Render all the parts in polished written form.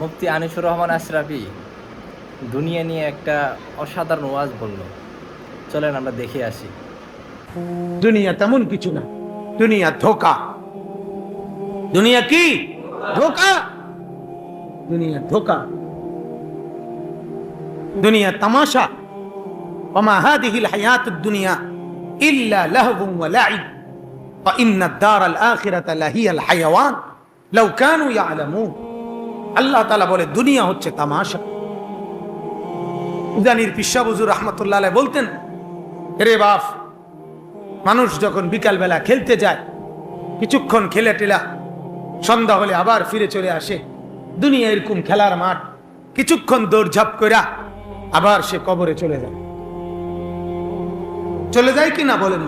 মুফতি আনিসুর রহমান আশরাফি দুনিয়া নিয়ে একটা অসাধারণ ওয়াজ বলল। চলেন আমরা দেখে আসি। দুনিয়া তেমন কিছু না, দুনিয়া ধোকা। দুনিয়া কি? ধোকা। দুনিয়া ধোকা, দুনিয়া তামাশা। ওমা হাদিহিল হায়াতুদ দুনিয়া ইল্লা লাহবুন ওয়া লাইব ওয়া ইন্নাদ দারাল আখিরাতা লাহিয়াল হায়াওয়ান লাউ কানু ইয়ালামুন। আল্লাহ তাআলা বলে দুনিয়া হচ্ছে তামাশা। উদানির পিসা হুজুর রাহমাতুল্লাহ আলাইহি বলতেন, রে বাপ, মানুষ যখন বিকাল বেলা খেলতে যায়, কিছুক্ষণ খেলে টেলা সন্ধ্যা হলে আবার ফিরে চলে আসে। দুনিয়া এরকম খেলার মাঠ, কিছুক্ষণ দৌড়ঝাঁপ কইরা আবার সে কবরে চলে যায়। চলে যায় কি না বলেন?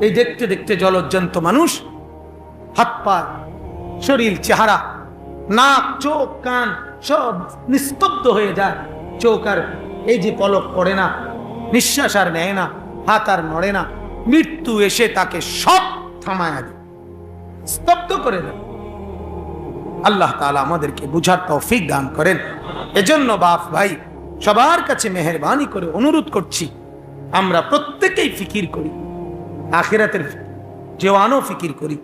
এই দেখতে দেখতে জলজ্জান্ত মানুষ, হাত পা, শরীর, চেহারা, নাক, চোখ, কান সব নিস্তব্ধ হয়ে যায়। চোখ আর এই যে পলক পড়ে না, নিঃশ্বাস আর নেয় না, হাত আর নড়ে না। মৃত্যু এসে তাকে সব থামায় দেয়, স্তব্ধ করে দেয়। আল্লাহ তাআলা আমাদেরকে বুঝার তৌফিক দান করেন। এজন্য বাপ ভাই, সবার কাছে মেহেরবানি করে অনুরোধ করছি, আমরা প্রত্যেকেই ফিকির করি, আখিরাতের জওয়ানও ফিকির করি,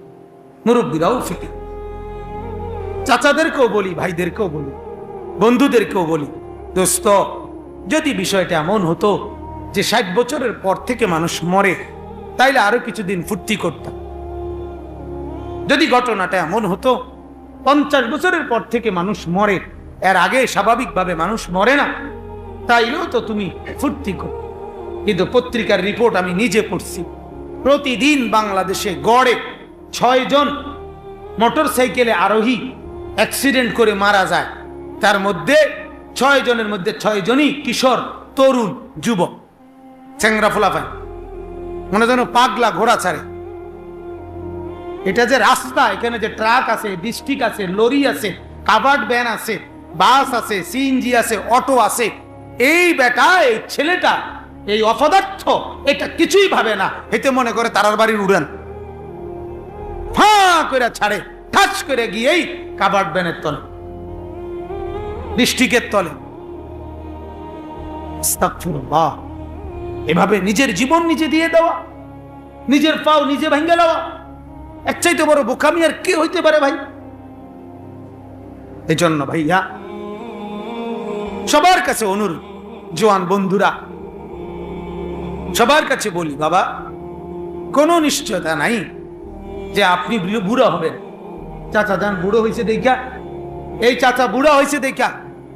মুরব্বীরাও ফিকির। চাচাদেরকেও বলি, ভাইদেরকেও বলি, বন্ধুদেরকেও বলি, দোস্ত, যদি বিষয়টা এমন হতো যে 60 বছরের পর থেকে মানুষ মরে, তাইলে আরো কিছুদিন ফুর্তি করতাম। যদি ঘটনাটা এমন হতো 50 বছরের পর থেকে মানুষ মরে, এর আগে স্বাভাবিকভাবে মানুষ মরে না, তাইলেও তো তুমি ফুর্তি করো। কিন্তু পত্রিকার রিপোর্ট আমি নিজে পড়ছি, প্রতিদিন বাংলাদেশে গড়ে 6 জন মোটর সাইকেলে আরোহী অ্যাক্সিডেন্ট করে মারা যায়। তার মধ্যে 6 জনের মধ্যে 6 জনই কিশোর, তরুণ, যুবক, চ্যাংরা ফোলাফাই, মনে যেন পাগলা ঘোড়া ছাড়ে। এটা যে রাস্তা, এখানে যে ট্রাক আছে, ডিস্ট্রিক্ট আছে, লরি আছে, কাভার্ড ভ্যান আছে, বাস আছে, সিএনজি আছে, অটো আছে, এই বেটা, এই ছেলেটা, এই অপদার্থ এটা কিছুই ভাবে না। এতে মনে করে তারার বাড়ির উড়ান, ফাঁ করে ছাড়ে, ঠাস করে গিয়েই কাভার্ড ভ্যানের তলে, ডিস্ট্রিক্টের তলে। আস্তাগফিরুল্লাহ। এভাবে নিজের জীবন নিজে দিয়ে দেওয়া, নিজের পাও নিজে ভাঙ্গে দেওয়া, এর চাইতে বড় বোকামি আর কি হইতে পারে ভাই? এই জন্য ভাইয়া, সবার কাছে অনুরোধ, জওয়ান বন্ধুরা, সবার কাছে বলি, বাবা, কোনো নিশ্চয়তা নাই যে আপনি বুড়ো হবেন। চাচা যান বুড়ো হয়েছে দেখা, এই চাচা বুড়া হয়েছে দেখা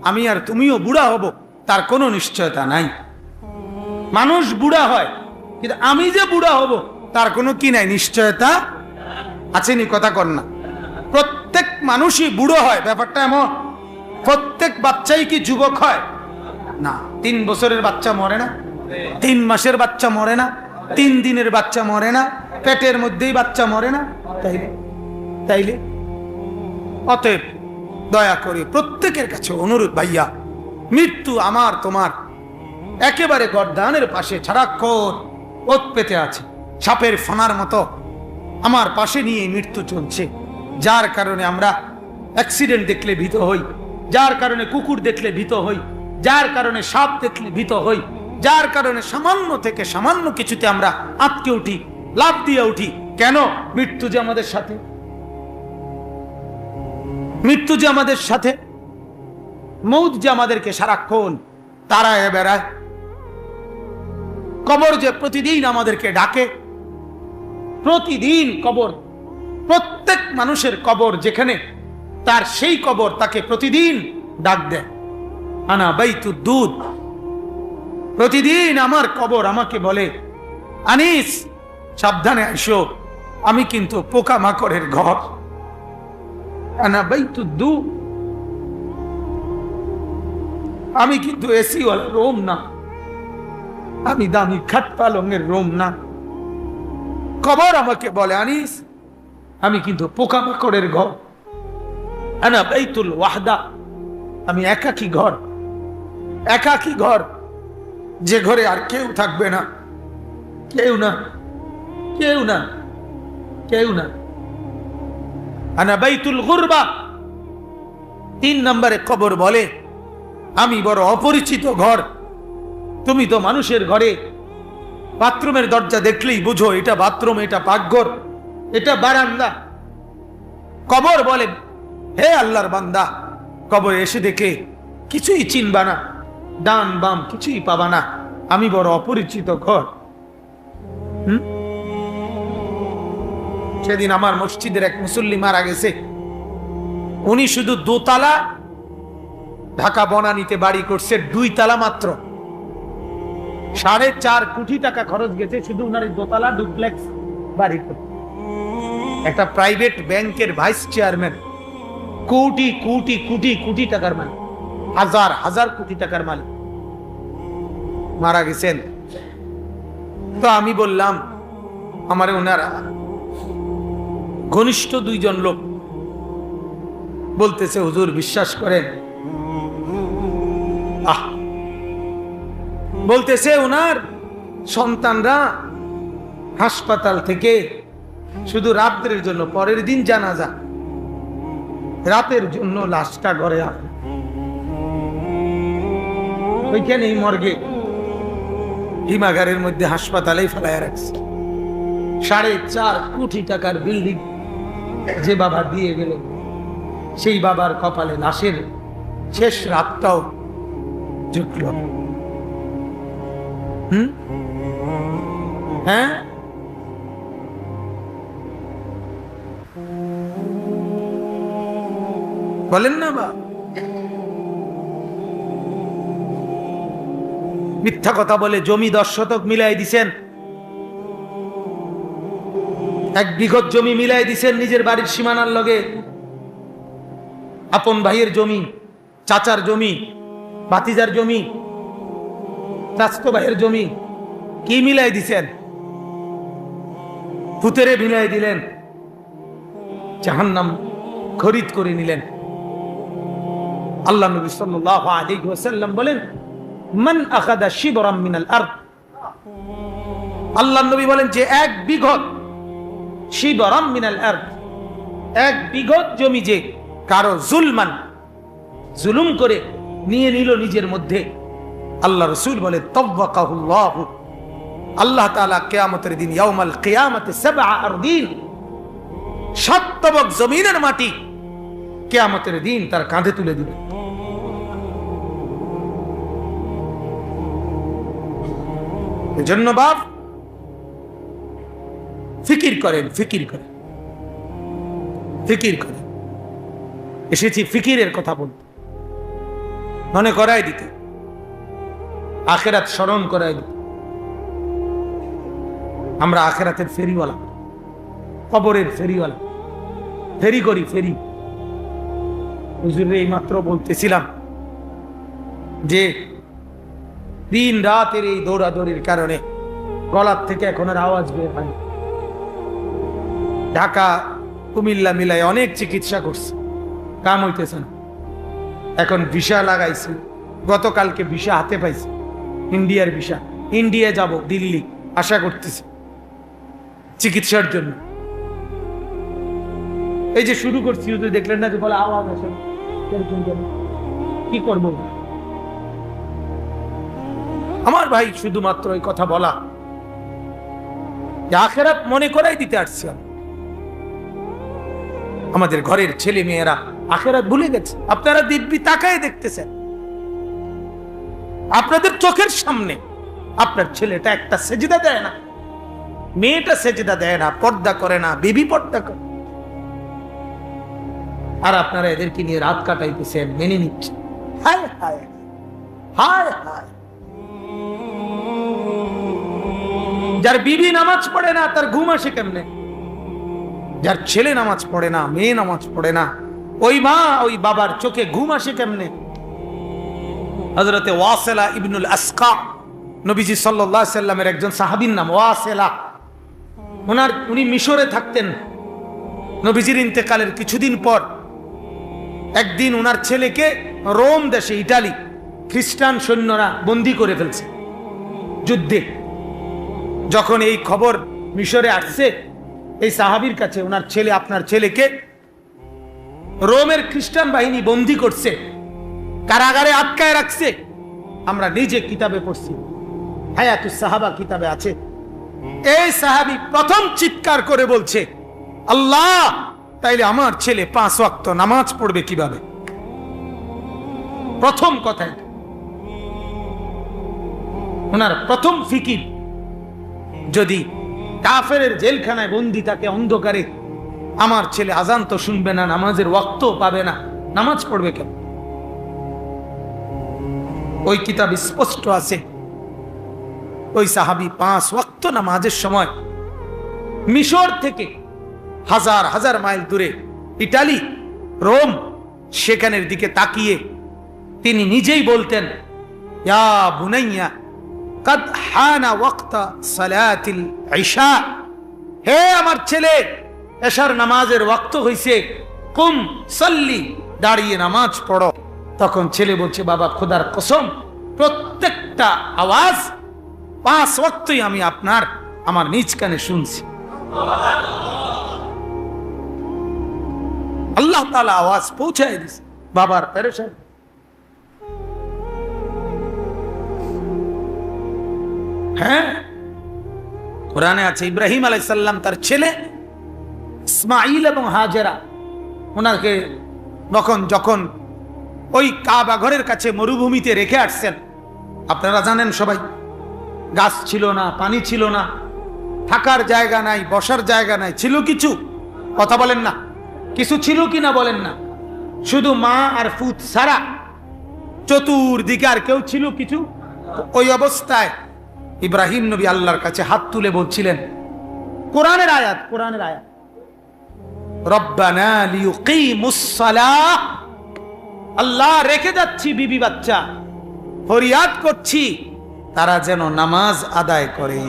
আমি আর তুমিও বুড়া হব, তার কোনো নিশ্চয়তা নাই। মানুষ বুড়া হয়, কিন্তু আমি যে বুড়া হব তার কোনো কি নাই, নিশ্চয়তা আছেনি? কথা কর না। প্রত্যেক মানুষই বুড়ো হয়, ব্যাপারটা এমন। প্রত্যেক বাচ্চাই কি যুবক হয়? না। 3 বছরের বাচ্চা মরে না, 3 মাসের বাচ্চা মরে না, 3 দিনের বাচ্চা মরে না, পেটের মধ্যেই বাচ্চা মরে না। তাইলে অতএব দয়া করে প্রত্যেকের কাছে অনুরোধ, ভাইয়া, মৃত্যু আমার তোমার একেবারে গর্দানের পাশে সারাক্ষণ ওত পেতে আছে, সাপের ফণার মতো আমার পাশে নিয়ে মৃত্যু চলছে। যার কারণে আমরা অ্যাক্সিডেন্ট দেখলে ভীত হই, যার কারণে কুকুর দেখলে ভীত হই, যার কারণে সাপ দেখলে ভীত হই, যার কারণে সামান্য থেকে সামান্য কিছুতে আমরা আটকে উঠি, লাফ দিয়ে উঠি। কেন? মৃত্যু যে আমাদের সাথে, মৃত্যু যে আমাদের সাথে, মৌত যে আমাদেরকে সারাক্ষণ তাড়ায় বেড়ায়, কবর যে প্রতিদিন আমাদেরকে ডাকে, প্রতিদিন কবর, প্রত্যেক মানুষের কবর যেখানে, তার সেই কবর তাকে প্রতিদিন ডাক দেয়, আনা বাইতুদ দুধ। প্রতিদিন আমার কবর আমাকে বলে, আনিস, সাবধানে আইসো, আমি কিন্তু পোকামাকড়ের ঘর। আনা বাইতুদ দুধ, আমি কিন্তু এসি ওয়ালা রুম না, আমি দামি খাট পালঙের রুম না। কবর আমাকে বলে, আনিস, আমি কিন্তু পোকামাকড়ের ঘর। আনা বাইতুল ওয়াহদা, আমি একাকী ঘর, একাকী ঘর, যে ঘরে আর কেউ থাকবে না, কেউ না, কেউ না, কেউ না। আনা বাইতুল গুরবা, 3 নম্বরে কবর বলে, আমি বড় অপরিচিত ঘর, তুমি তো মানুষের ঘরে বাথরুমের দরজা দেখলেই বুঝো এটা বাথরুম, এটা পাকঘর, এটা বারান্দা। কবর বলে, হে আল্লাহর বান্দা, কবর এসে দেখে কিছুই চিনবা না, ডান বাম কিছুই পাবা না, আমি বড় অপরিচিত ঘর। সেদিন আমার মসজিদের এক মুসল্লি মারা গেছে। উনি শুধু দোতলা, ঢাকা বনানীতে বাড়ি করছে 2 তলা মাত্র। 4.5 কোটি টাকা খরচ গেছে শুধু উনার দোতলা ডুপ্লেক্স বাড়ি করতে। একটা প্রাইভেট ব্যাংকের ভাইস চেয়ারম্যান, কোটি কোটি কোটি কোটি টাকার মালিক, হাজার হাজার কোটি টাকার মালিক, মারা গেছেন। তো আমি বললাম, আমার ওনারা ঘনিষ্ঠ 2 জন লোক বলতেছে, হুজুর বিশ্বাস করেন, বলতেছে ওনার সন্তানরা হাসপাতাল থেকে শুধু রাত্রের জন্য, পরের দিন জানাজা, রাতের জন্য লাশটা ঘরে আসে, ওইখানেই মর্গে হিমাগারের মধ্যে হাসপাতালেই ফেলায় রাখছে। 4.5 কোটি টাকার বিল্ডিং যে বাবা দিয়ে গেল, সেই বাবার কপালে লাশের শেষ রাতটাও জুটল। হ্যাঁ, বলেন না বা মিথ্যা কথা বলে জমি 10 শতক মিলাই দিছেন, 1 বিঘত জমি মিলাই দিছেন নিজের বাড়ির সীমানার লগে। আপন ভাইয়ের জমি, চাচার জমি, ভাতিজার জমি, চাচতো ভাইয়ের জমি, কি মিলাই দিছেন? ফুতেরে মিলাই দিলেন, জাহান্নাম খরিদ করে নিলেন। আল্লাহ নবী সাল্লাল্লাহু আলাইহি ওয়াসাল্লাম বলেন, মান আখাযা শিবরাম মিনাল আরদ, আল্লাহ নবী বলেন যে 1 বিঘত, শিবরাম মিনাল আরদ, 1 বিঘত জমি যে কারো জুলমান, জুলুম করে নিয়ে নিল নিজের মধ্যে, আল্লাহ রাসূল বলে তাওয়াক্কাহুল্লাহ, আল্লাহ তাআলা কিয়ামতের দিন ইয়াউমাল কিয়ামাতে 7 আরদিন, 7 তবক জমিনের মাটি কিয়ামতের দিন তার কাঁধে তুলে দিবে। এজন্য বাপ ফিকির করেন, ফিকির করেন, ফিকির করেন। এসেছি ফিকিরের কথা বলতে, মনে করাই দিতে, আখিরাত স্মরণ করাই দিতে। আমরা আখিরাতের ফেরিওয়ালা, কবরের ফেরিওয়ালা, ফেরি করি, ফেরি। হুজুর এই মাত্র বলতেছিলাম যে দিন রাতের এই দৌড়াদৌড়ির কারণে গলার থেকে এখন আর আওয়াজ বের হয়। ঢাকা কুমিল্লা মিলাই অনেক চিকিৎসা করছে, কাম হইতেছে না। এখন ভিসা লাগাইছি, গতকালকে ভিসা হাতে পাইছি, ইন্ডিয়ার ভিসা। ইন্ডিয়া যাব, দিল্লি আশা করতেছি চিকিৎসার জন্য। এই যে শুরু করছি, দেখলেন না যে বলে আওয়াজ আসে, কি করব? আমার ভাই শুধুমাত্র এই কথা বলা যে আখিরাত মনে করাই দিতে আসছি। আমাদের ঘরের ছেলে মেয়েরা আখিরাত ভুলে গেছে। আপনারা দিব্যি তাকায় দেখতেছেন, আপনাদের চোখের সামনে আপনার ছেলেটা একটা সেজদা দেয় না, মেয়েটা সেজদা দেয় না, পর্দা করে না, বিবি পর্দা করে, আর আপনারা এদেরকে নিয়ে রাত কাটাইতেছেন, মেনে নিচ্ছেন। হায় হায় হায় হায়। যার বিবি নামাজ পড়ে না তার ঘুম আসে কেমনে? যার ছেলে নামাজ পড়ে না, মেয়ে নামাজ পড়ে না, ওই মা ওই বাবার চোখে ঘুম আসে কেমনে? হযরতে ওয়াসিলা ইবনুল আসকা, নবীজি সাল্লাল্লাহু আলাইহি সাল্লামের একজন সাহাবীর নাম ওয়াসিলা। উনি মিশরে থাকতেন। নবীজির ইন্তেকালের কিছুদিন পর একদিন ওনার ছেলেকে রোম দেশে, ইটালি, খ্রিস্টান সৈন্যরা বন্দী করে ফেলছে যুদ্ধে। যখন এই খবর মিশরে আসছে এই সাহাবীর কাছে, ওনার ছেলে, আপনার ছেলেকে রোমের খ্রিস্টান বাহিনী বন্দী করছে, কারাগারে আটকায় রাখছে। আমরা নিজে কিতাবে পড়ছি, হায়াতুস সাহাবা কিতাবে আছে। এই সাহাবী প্রথম চিৎকার করে বলছে, আল্লাহ, তাইলে আমার ছেলে 5 ওয়াক্ত নামাজ পড়বে কিভাবে? প্রথম কথাই ওনার প্রথম ফিকির, যদি কাফেরের জেলখানায় বন্দী থাকে অন্ধকারে, আমার ছেলে আজান তো শুনবে না, নামাজের ওয়াক্ত পাবে না, নামাজ পড়বে কেন? ওই কিতাব স্পষ্ট আছে, ওই সাহাবী 5 ওয়াক্ত নামাজের সময় মিশর থেকে হাজার হাজার মাইল দূরে ইটালি, রোম, সেখানের দিকে তাকিয়ে তিনি নিজেই বলতেন, ইয়া বুনাইয়া কদ হানা ওয়াক্তা সালাতিল ইশা, হে আমার ছেলে, এশার নামাজের ওয়াক্ত হইছে, কুম সাল্লি, দাঁড়িয়ে নামাজ পড়ো। তখন ছেলে বলছে, বাবা খোদার কসম, প্রত্যেকটা আওয়াজ 5 ওয়াক্তই আমি আমার নিজ কানে শুনছি। আল্লাহ তাআলা আওয়াজ পৌঁছায় দিছে। বাবার পেরেশান। হ্যাঁ, কোরআনে আছে ইব্রাহিম আলাইহিস সালাম তার ছেলে ইসমাঈল এবং হাজেরা ওনাকে যখন ওই কাবা ঘরের কাছে মরুভূমিতে রেখে আসছেন। আপনারা জানেন সবাই, গাছ ছিল না, পানি ছিল না, থাকার জায়গা নাই, বসার জায়গা নাই, ছিল কিছু? কথা বলেন না, কিছু ছিল কিনা বলেন না? শুধু মা আর ফুত ছাড়া চতুর্দিকে আর কেউ ছিল কিছু? ওই অবস্থায় ইব্রাহিম নবী আল্লাহর কাছে হাত তুলে বলছিলেন, কোরআনের আয়াত, রব্বানা লিয়ুকিমুস সালাহ, আল্লাহ রেখে যাচ্ছি বিবি বাচ্চা, ফরিয়াদ করছি তারা যেন নামাজ আদায় করে।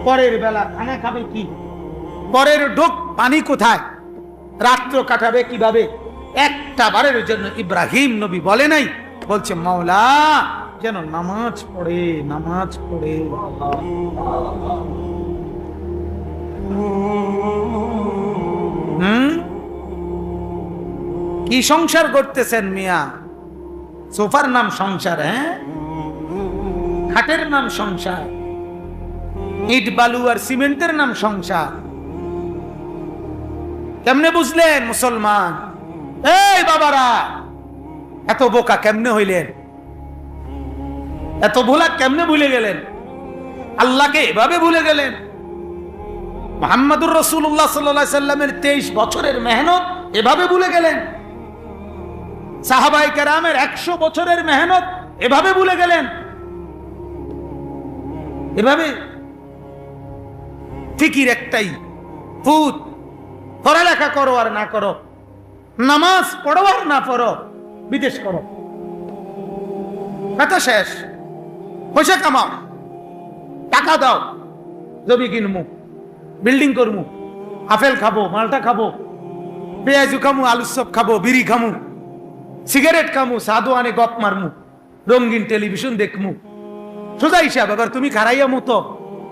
পরের বেলা খানা খাবে কি? পরের ঢোক পানি কোথায়? রাত্র কাটাবে কিভাবে? একটা বারের জন্য ইব্রাহিম নবী বলে নাই, বলছে মাওলা যেন নামাজ পড়ে, নামাজ পড়ে। কি সংসার করতেছেন মিয়া? সোফার নাম সংসার? হ্যাঁ, খাটের নাম সংসার, ইট বালু আর সিমেন্টের নাম সংসার। কেমনে বুঝলেন মুসলমান? এই বাবারা, এত বোকা কেমনে হইলেন? এত ভোলা কেমনে ভুলে গেলেন? আল্লাহকে এভাবে ভুলে গেলেন? মুহাম্মদুর রাসূলুল্লাহ সাল্লাল্লাহু আলাইহি সাল্লামের 23 বছরের মেহনত এভাবে ভুলে গেলেন? সাহাবায়ে কেরামের 100 বছরের মেহনত এভাবে ভুলে গেলেন? এভাবে ফিকির একটাই, ফুত, পড়ালেখা করো আর না করো, নামাজ পড়ো আর না পড়ো, বিদেশ করো, কথা শেষ। পয়সা কামাও, টাকা দাও, জমি কিনবো, বিল্ডিং করবো, আপেল খাবো, মালটা খাবো, পেঁয়াজু খামু, আলুর চপ খাবো, বিড়ি খামু, সিগারেট খামু, সাধু আনে গপ মারমু, রঙিন টেলিভিশন দেখমু। সোজা হিসাব। এবার তুমি খারাইয়া মতো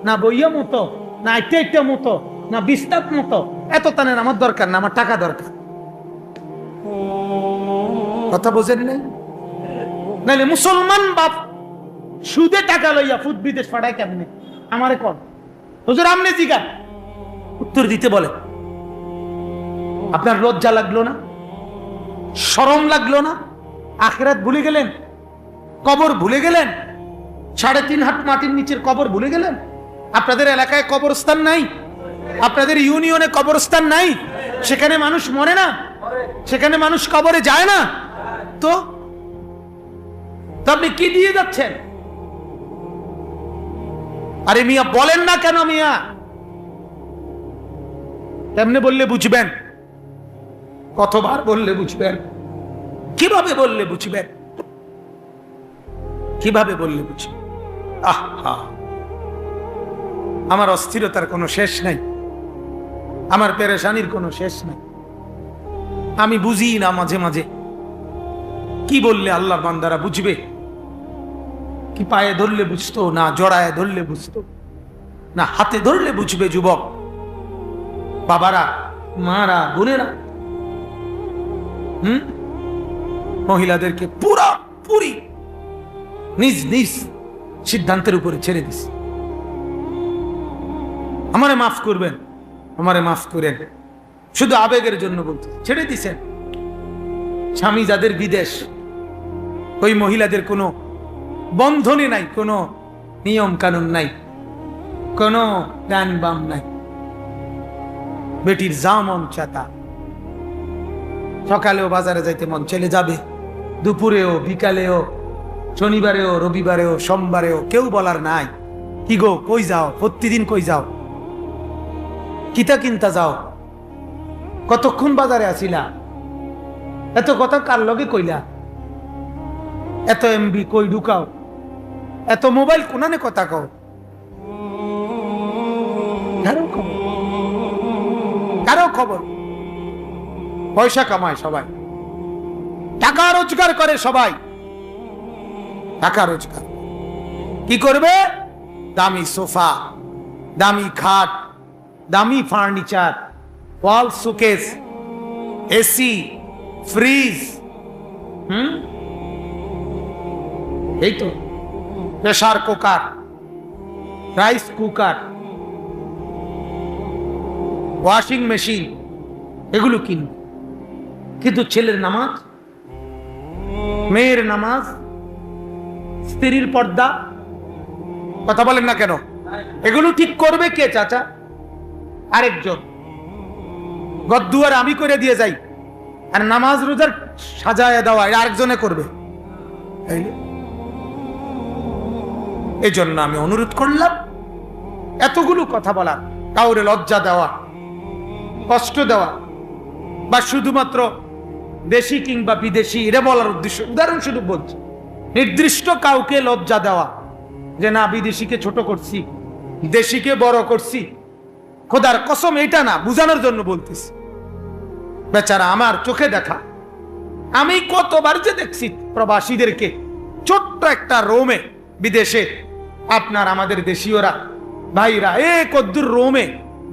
না বইয়া মতো না আইটা আইটা মতো না বিস্তাপ মতো, এত তানের আমার দরকার না, আমার টাকা দরকার। কথা বোঝেন নাই? নাইলে মুসলমান বাপ সুদে টাকা লইয়া ফুট বিদেশ পাঠায় কেমনে? আমারে কর হুজুর, আমনে জিগা উত্তর দিতে বলে। আপনার লজ্জা লাগলো না? শরম লাগলো না? আখিরাত ভুলে গেলেন? কবর ভুলে গেলেন? 3.5 হাত মাটির নিচের কবর ভুলে গেলেন? আপনাদের এলাকায় কবরস্থান নাই? আপনাদের ইউনিয়নে কবরস্থান নাই? সেখানে মানুষ মরে না? সেখানে মানুষ কবরে যায় না? তো আপনি কি দিয়ে যাচ্ছেন? আরে মিয়া বলেন না কেন মিয়া? কেমনে বললে বুঝবেন? কতবার বললে বুঝবেন? কিভাবে বললে বুঝবেন? কিভাবে বললে বুঝবেন? আহা, আমার অস্থিরতার কোনো শেষ নাই, আমার পেরেশানির কোনো শেষ নাই। আমি বুঝি না মাঝে মাঝে কি বললে আল্লাহর বান্দারা বুঝবে। কি পায়ে ধরলে বুঝতো, না জড়ায় ধরলে বুঝতো, না হাতে ধরলে বুঝবে? যুবক বাবারা, মারা, বোনেরা, মহিলাদেরকে পুরি নিজ নিজ সিদ্ধান্তের উপরে ছেড়ে দিছে। আমারে মাফ করবেন, আমারে মাফ করেন, শুধু আবেগের জন্য বলতে ছেড়ে দিছেন। স্বামী যাদের বিদেশ, ওই মহিলাদের কোনো বন্ধনে নাই, কোনো নিয়ম কানুন নাই, কোনো ডান বাম নাই। বেটির যা মন চাতা, সকালেও বাজারে যাইতে মন চলে যাবে, দুপুরেও বিকালেও শনিবারেও রবিবারেও সোমবারেও, কেউ বলার নাই। কি গো কই যাও, প্রতিদিন কই যাও, কিতা কিনতা যাও, কতক্ষণ বাজারে আসিলা, এত কথা কার লগে কইলা, এত এমবি কই ঢুকাও, এত মোবাইল কোনানে কথা কও। কারো খবর। পয়সা কামায় সবাই, টাকা রোজগার করে সবাই, টাকা রোজগার কি করবে? দামি সোফা, দামি খাট, দামি ফার্নিচার, ওয়াল শোকেস, এসি, ফ্রিজ, এই তো pressure cooker, rice cooker, washing machine, এগুলো কিনবে। কিন্তু ছেলের নামাজ, মেয়ের নামাজ, স্ত্রীর পর্দা, কথা বলেন না কেন? এগুলো ঠিক করবে কে চাচা? আরেকজন। গদ্দুয়ার আমি করে দিয়ে যাই, আর নামাজ রোজার সাজায় দেওয়া আরেকজনে করবে। এই জন্য আমি অনুরোধ করলাম, এতগুলো কথা বলা, কাউরে লজ্জা দেওয়া, কষ্ট দেওয়া, বা শুধুমাত্র দেশি কিংবা বিদেশি এটা বলার উদ্দেশ্য, উদাহরণস্বরূপ বলছি, নির্দিষ্ট কাউকে লজ্জা দেওয়া যে না বিদেশিকে ছোট করছি, দেশিকে বড় করছি, খোদার কসম এটা না, বুঝানোর জন্য বলতেছি। বেচারা আমার চোখে দেখা, আমি কতবার যে দেখছি প্রবাসীদেরকে ছোট্ট একটা রোমে বিদেশে, আপনার আমাদের দেশীয়রা ভাইরা কদ্দুর রোমে,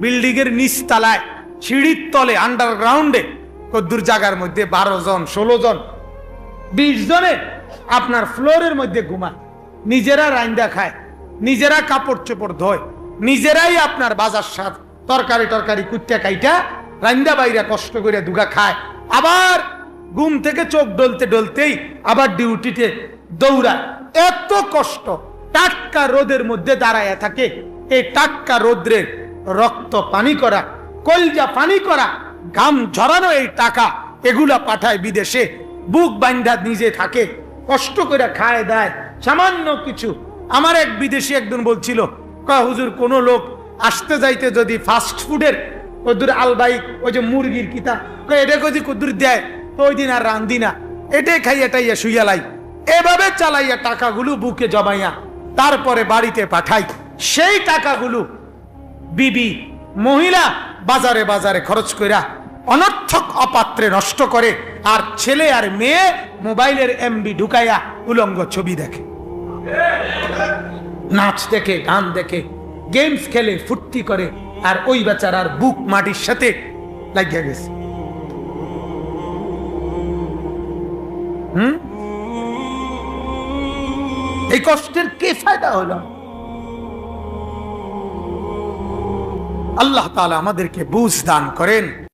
বিল্ডিং এর নিচ তলায়, সিঁড়ির তলে, আন্ডারগ্রাউন্ডে, কদ্দুর জায়গার মধ্যে 12 জন 16 জন 20 জনে আপনার ফ্লোরের মধ্যে ঘুমায়, নিজেরা রাইন্দা খায়, নিজেরা কাপড় চোপড় ধোয়, নিজেরাই আপনার বাজার সাথ তরকারি টরকারি কুট্টা কাইটা রাইন্দা বাইরা কষ্ট করে দুগা খায়, আবার ঘুম থেকে চোখ ডলতে ডলতেই আবার ডিউটিতে দৌড়ায়। এত কষ্ট টাটকা রোদের মধ্যে দাঁড়ায় থাকে, এই টাটকা রোদ্রের রক্ত পানি করা, কলজা পানি করা, ঘাম ঝরানো এই টাকা, এগুলা পাঠায় বিদেশে, বুক বান্ধা নিজে থাকে, কষ্ট করে খায় দেয় সামান্য কিছু। আমার এক বিদেশি একজন বলছিল, কয় হুজুর কোন লোক আসতে যাইতে যদি ফাস্ট ফুডের কদ্দুর আলবাই, ওই যে মুরগির কিতা, এটা যদি কদ্দুর দেয় তো ওই দিন আর রান্ধি না, এটাই খাইয়া টাইয়া শুইয়া লাই, এভাবে চালাইয়া টাকাগুলো বুকে জমাইয়া তারপরে বাড়িতে পাঠাই। সেই টাকাগুলো বিবি মহিলা বাজারে বাজারে খরচ কইরা অনর্থক অপাত্রে নষ্ট করে, আর ছেলে আর মেয়ে মোবাইলের এমবি ঢুকাইয়া উলঙ্গ ছবি দেখে, নাচ দেখে, গান দেখে, গেমস খেলে, ফুর্তি করে, আর ওই বেচারার বুক মাটির সাথে লাগিয়া গেছে। এই কষ্টের কে ফায়দা হলো? আল্লাহ তাআলা আমাদেরকে বুঝ দান করেন।